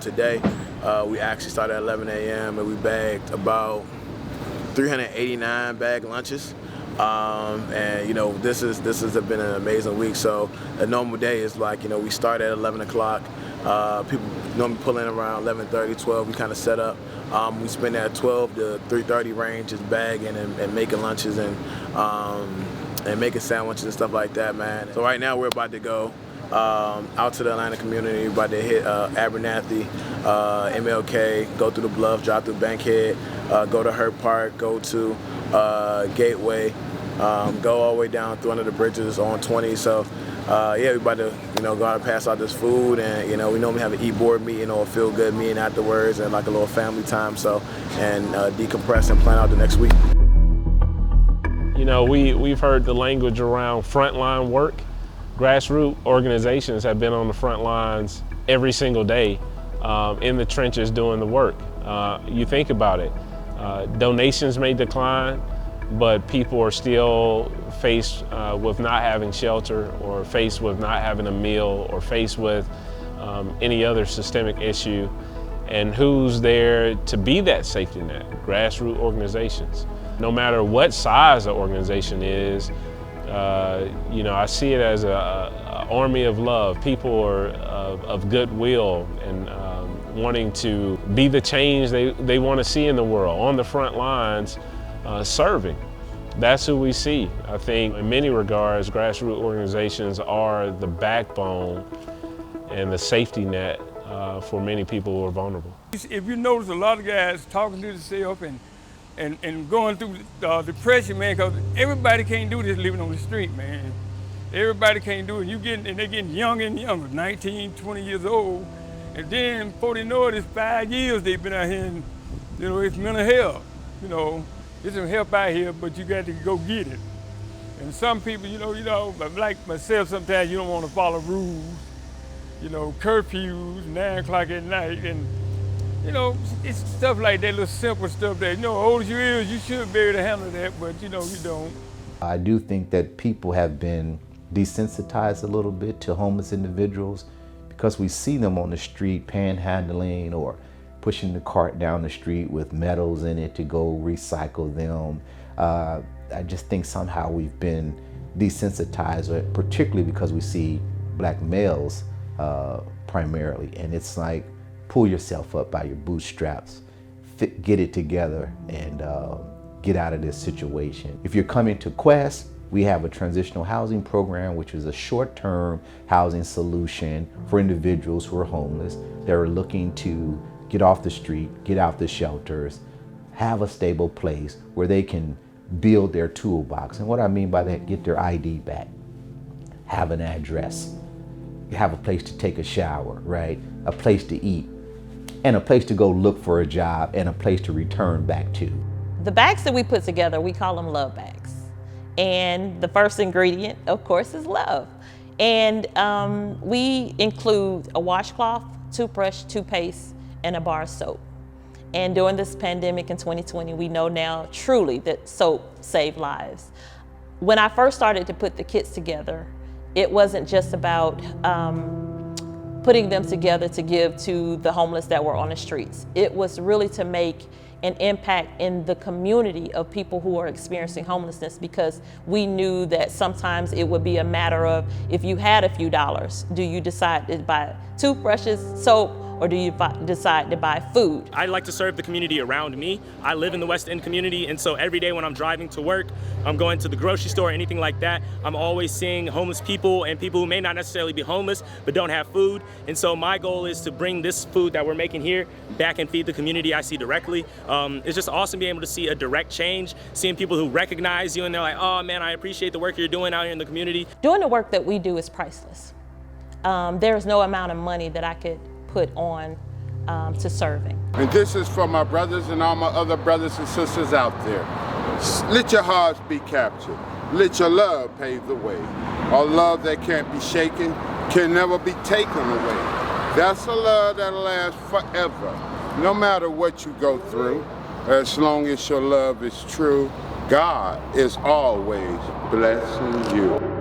today. We actually started at 11 a.m. and we bagged about 389 bag lunches. And this has been an amazing week. So a normal day is like, we start at 11 o'clock. People normally pull in around 11:30, 12. We kind of set up. We spend that 12 to 3:30 range just bagging and making lunches and making sandwiches and stuff like that, man. So right now we're about to go out to the Atlanta community, about to hit Abernathy, MLK, go through the Bluff, drive through Bankhead, go to Hurt Park, go to Gateway, go all the way down through under the bridges on 20. So we're about to go out and pass out this food, and we normally have an e-board meeting or a feel-good meeting afterwards, and like a little family time. So and decompress and plan out the next week. We've heard the language around frontline work. Grassroot organizations have been on the front lines every single day in the trenches doing the work. You think about it, donations may decline, but people are still faced with not having shelter, or faced with not having a meal, or faced with any other systemic issue. And who's there to be that safety net? Grassroots organizations. No matter what size the organization is, I see it as an army of love. People are of goodwill and wanting to be the change they want to see in the world, on the front lines, serving. That's who we see. I think in many regards, grassroots organizations are the backbone and the safety net for many people who are vulnerable. If you notice, a lot of guys talking to themselves and going through depression, man, because everybody can't do this living on the street, man. Everybody can't do it. And they're getting younger and younger, 19, 20 years old. And then before they know it, it's 5 years they've been out here, and it's mental health. There's some help out here, but you got to go get it. And some people, like myself, sometimes you don't want to follow rules, curfews, 9 o'clock at night, and it's stuff like that, little simple stuff that, old as you is, you should be able to handle that, but you don't. I do think that people have been desensitized a little bit to homeless individuals because we see them on the street panhandling or pushing the cart down the street with metals in it to go recycle them. I just think somehow we've been desensitized, particularly because we see Black males primarily, and it's like, pull yourself up by your bootstraps, get it together, and get out of this situation. If you're coming to Quest, we have a transitional housing program, which is a short-term housing solution for individuals who are homeless. They're looking to get off the street, get out the shelters, have a stable place where they can build their toolbox. And what I mean by that, get their ID back, have an address, have a place to take a shower, right? A place to eat, and a place to go look for a job, and a place to return back to. The bags that we put together, we call them love bags. And the first ingredient, of course, is love. And we include a washcloth, toothbrush, toothpaste, and a bar of soap. And during this pandemic in 2020, we know now truly that soap saved lives. When I first started to put the kits together, it wasn't just about putting them together to give to the homeless that were on the streets. It was really to make an impact in the community of people who are experiencing homelessness, because we knew that sometimes it would be a matter of, if you had a few dollars, do you decide to buy toothbrushes, soap, or do you decide to buy food? I like to serve the community around me. I live in the West End community, and so every day when I'm driving to work, I'm going to the grocery store, anything like that, I'm always seeing homeless people and people who may not necessarily be homeless but don't have food. And so my goal is to bring this food that we're making here back and feed the community I see directly. It's just awesome being able to see a direct change, seeing people who recognize you and they're like, oh man, I appreciate the work you're doing out here in the community. Doing the work that we do is priceless. There's no amount of money that I could put on to serving. And this is for my brothers and all my other brothers and sisters out there. Let your hearts be captured. Let your love pave the way. A love that can't be shaken, can never be taken away. That's a love that'll last forever. No matter what you go through, as long as your love is true, God is always blessing you.